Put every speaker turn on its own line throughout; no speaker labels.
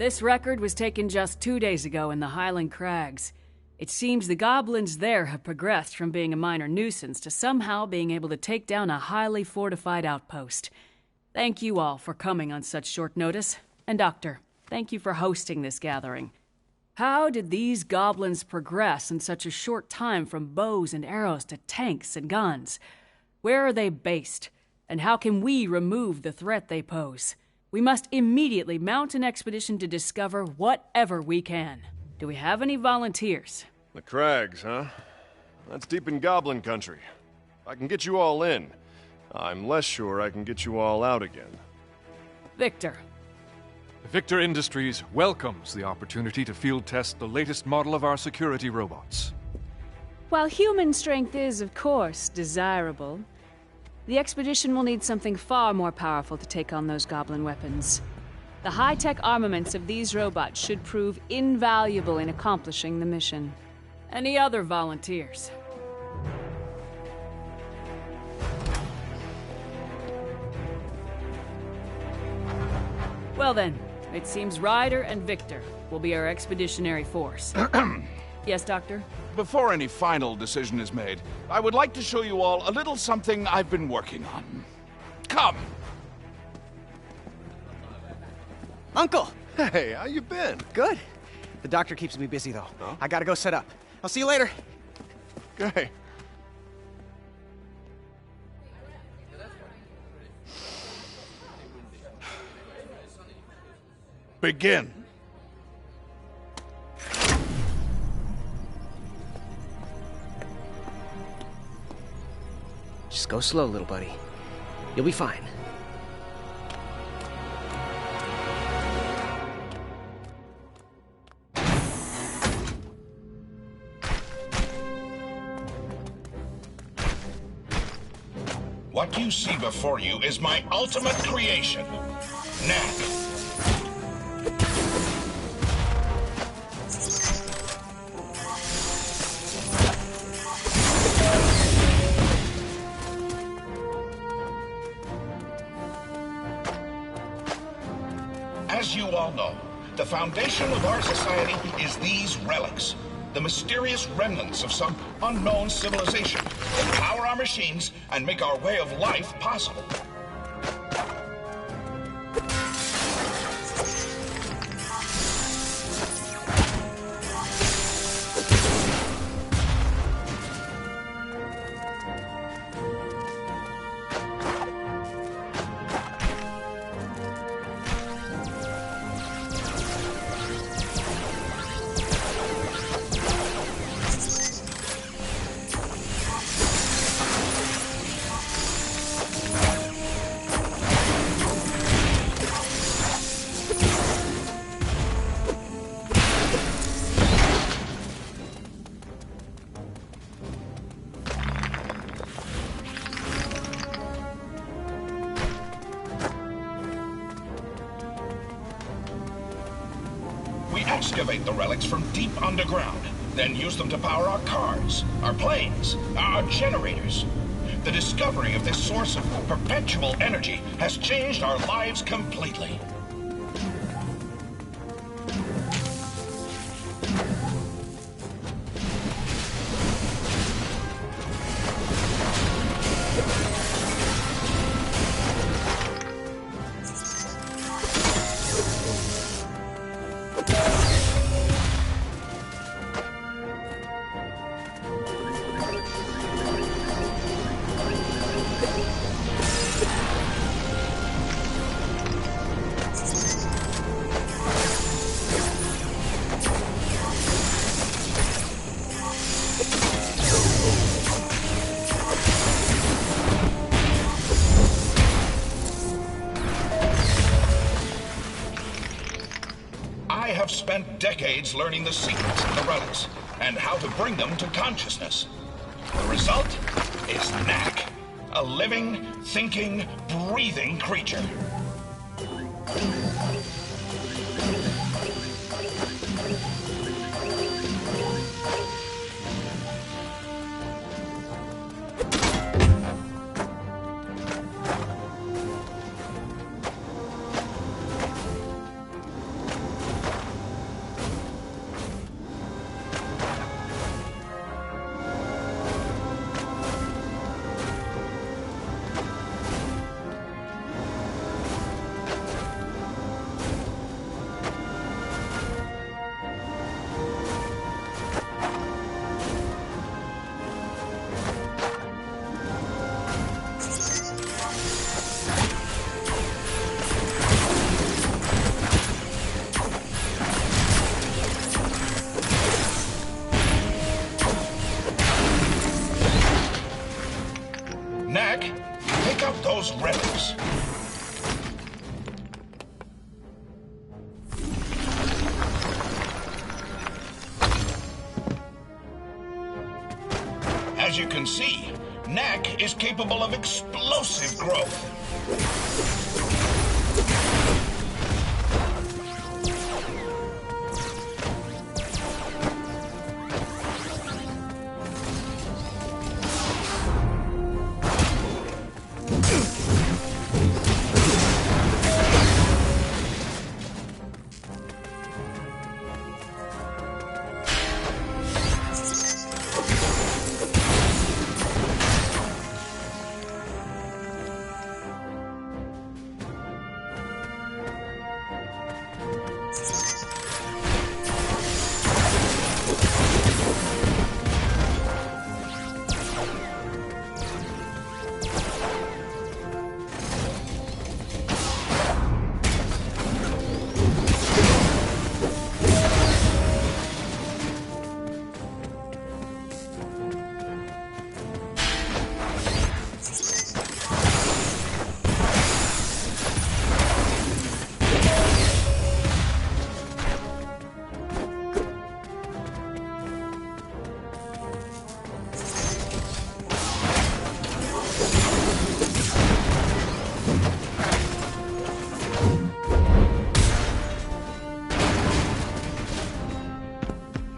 This record was taken just 2 days ago in the Highland Crags. It seems the goblins there have progressed from being a minor nuisance to somehow being able to take down a highly fortified outpost. Thank you all for coming on such short notice. And Doctor, thank you for hosting this gathering. How did these goblins progress in such a short time from bows and arrows to tanks and guns? Where are they based? And how can we remove the threat they pose? We must immediately mount an expedition to discover whatever we can. Do we have any volunteers?
The Crags, huh? That's deep in Goblin country. I can get you all in. I'm less sure I can get you all out again.
Victor.
Victor Industries welcomes the opportunity to field test the latest model of our security robots.
While human strength is, of course, desirable, the expedition will need something far more powerful to take on those goblin weapons. The high-tech armaments of these robots should prove invaluable in accomplishing the mission. Any other volunteers? Well then, it seems Ryder and Victor will be our expeditionary force. Yes, Doctor?
Before any final decision is made, I would like to show you all a little something I've been working on. Come!
Uncle!
Hey, how you been?
Good. The doctor keeps me busy, though.
Huh?
I gotta go set up. I'll see you later.
Okay.
Begin.
Just go slow, little buddy. You'll be fine.
What you see before you is my ultimate creation, Knack. As you all know, the foundation of our society is these relics. The mysterious remnants of some unknown civilization that power our machines and make our way of life possible. Excavate the relics from deep underground, then use them to power our cars, our planes, our generators. The discovery of this source of perpetual energy has changed our lives completely. I have spent decades learning the secrets of the relics and how to bring them to consciousness. The result is Knack, a living, thinking, breathing creature. those relics. As you can see, Knack is capable of explosive growth.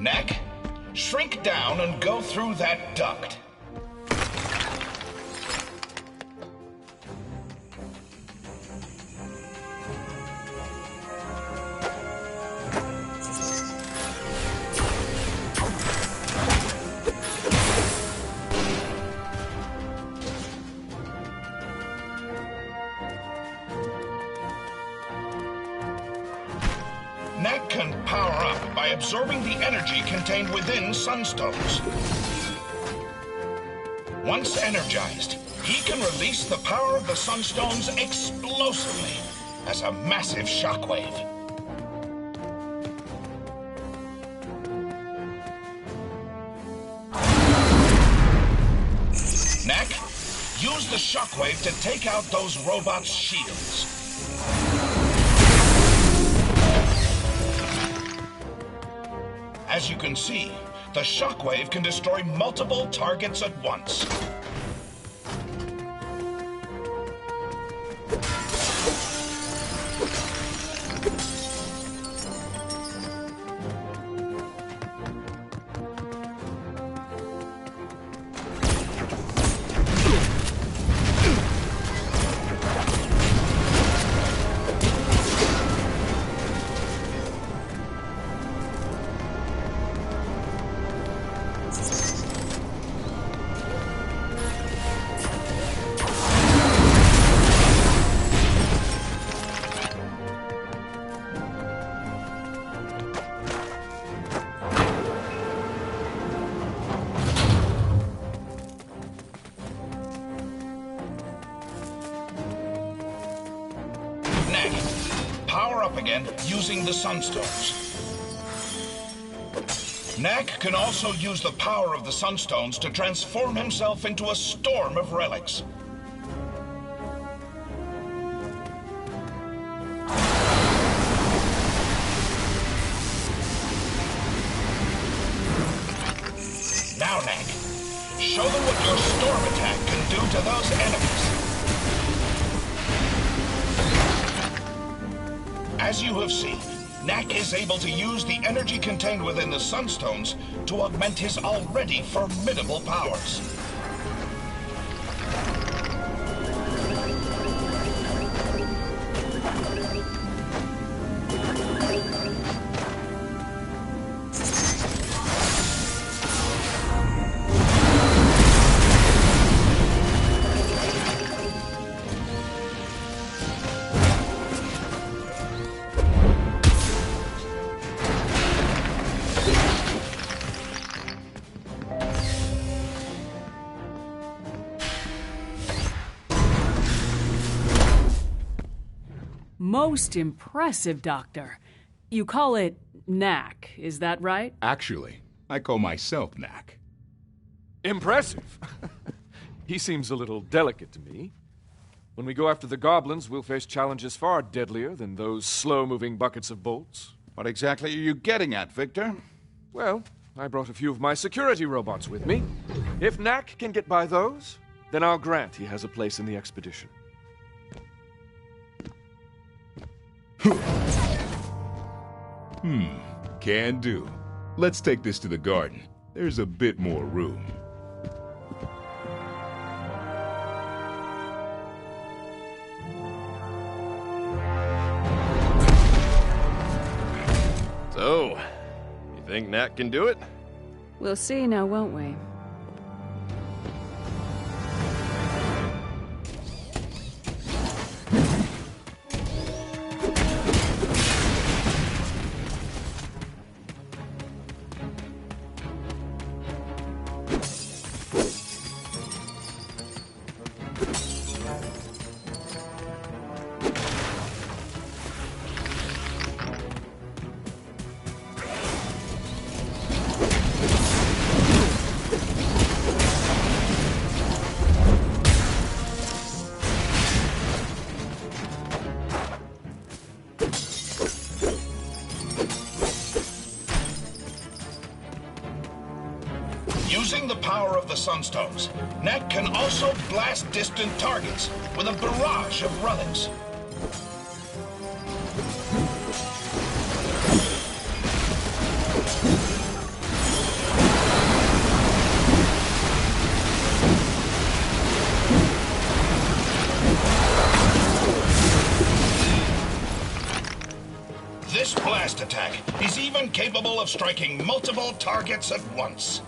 Knack, shrink down and go through that duct. Knack can power up by absorbing the energy contained within sunstones. Once energized, he can release the power of the sunstones explosively as a massive shockwave. Knack, use the shockwave to take out those robots' shields. As you can see, the shockwave can destroy multiple targets at once. Knack, power up again using the sunstones. Knack can also use the power of the sunstones to transform himself into a storm of relics. Now, Knack, show them what your storm attack can do to those enemies. As you have seen, Knack is able to use the energy contained within the sunstones to augment his already formidable powers.
Most impressive, Doctor. You call it Knack, is that right?
Actually, I call myself Knack.
Impressive. He seems a little delicate to me. When we go after the goblins, we'll face challenges far deadlier than those slow-moving buckets of bolts.
What exactly are you getting at, Victor?
Well, I brought a few of my security robots with me. If Knack can get by those, then I'll grant he has a place in the expedition.
Can do. Let's take this to the garden. There's a bit more room.
So, you think Knack can do it?
We'll see now, won't we?
Using the power of the Sunstones, Knack can also blast distant targets with a barrage of relics. This blast attack is even capable of striking multiple targets at once.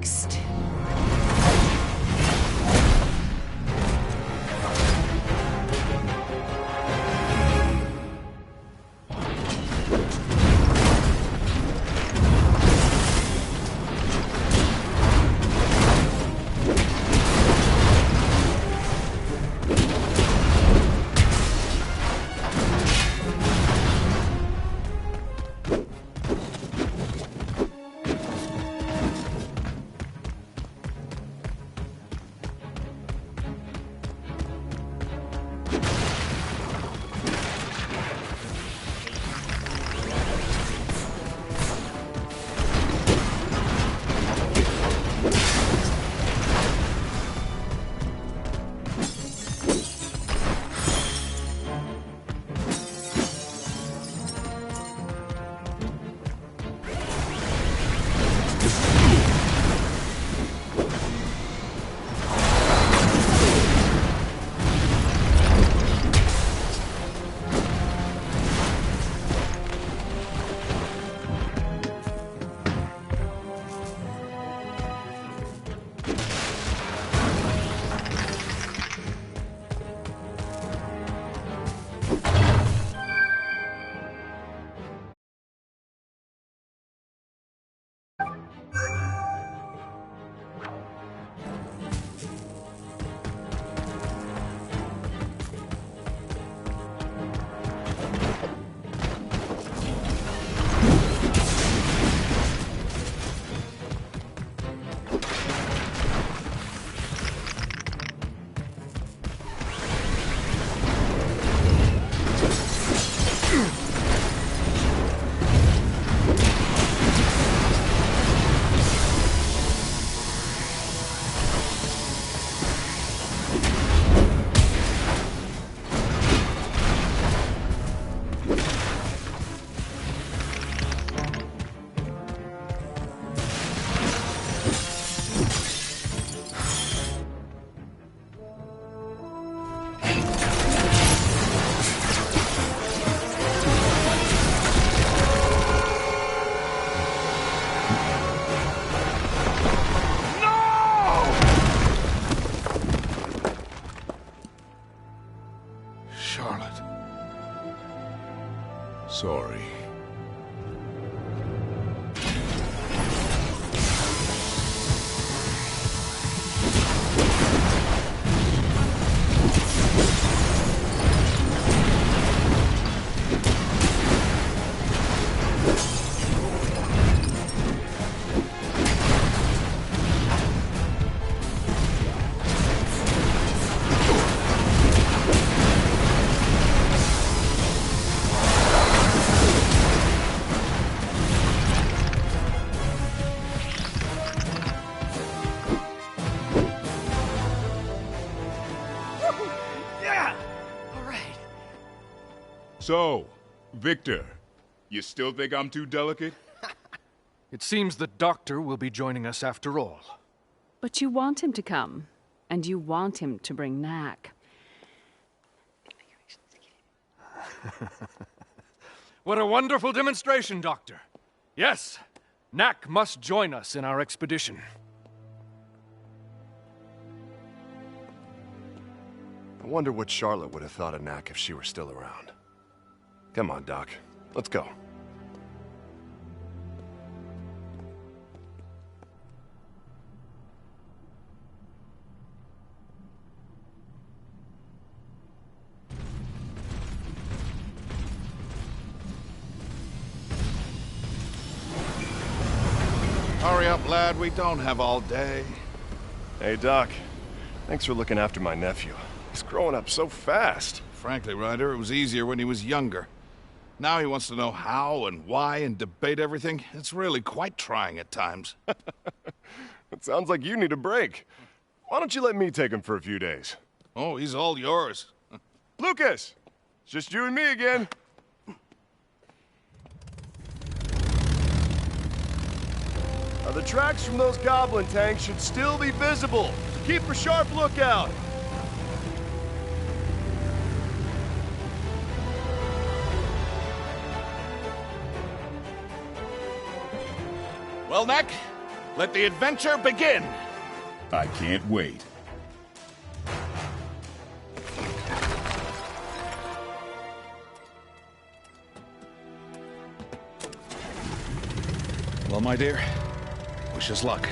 next?
Sorry. So, Victor, you still think I'm too delicate?
It seems the doctor will be joining us after all.
But you want him to come, and you want him to bring Knack.
What a wonderful demonstration, Doctor. Yes, Knack must join us in our expedition.
I wonder what Charlotte would have thought of Knack if she were still around. Come on, Doc. Let's go.
Hurry up, lad. We don't have all day.
Hey, Doc. Thanks for looking after my nephew. He's growing up so fast.
Frankly, Ryder, it was easier when he was younger. Now he wants to know how and why and debate everything. It's really quite trying at times.
It sounds like you need a break. Why don't you let me take him for a few days?
Oh, he's all yours.
Lucas! It's just you and me again. Now, the tracks from those Goblin tanks should still be visible, so keep a sharp lookout.
Well, Knack, Let the adventure begin!
I can't wait.
Well, my dear, wish us luck.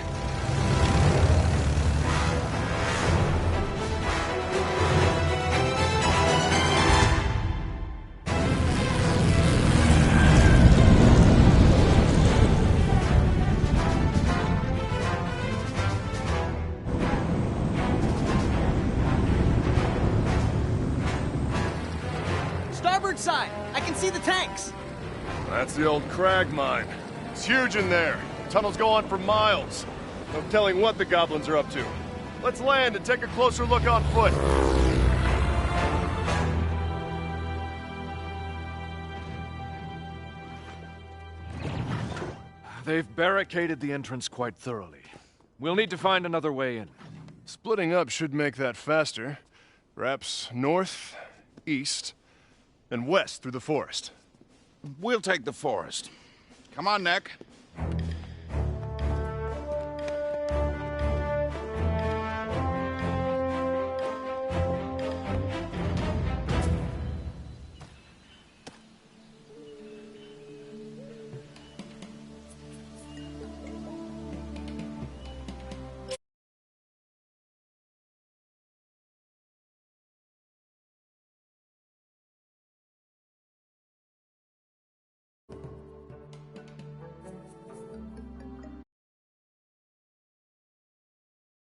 Starboard side! I can see the tanks!
That's the old crag mine. It's huge in there. Tunnels go on for miles. No telling what the Goblins are up to. Let's land and take a closer look on foot.
They've barricaded the entrance quite thoroughly. We'll need to find another way in.
Splitting up should make that faster. Perhaps north, east, and west through the forest.
We'll take the forest. Come on, Knack.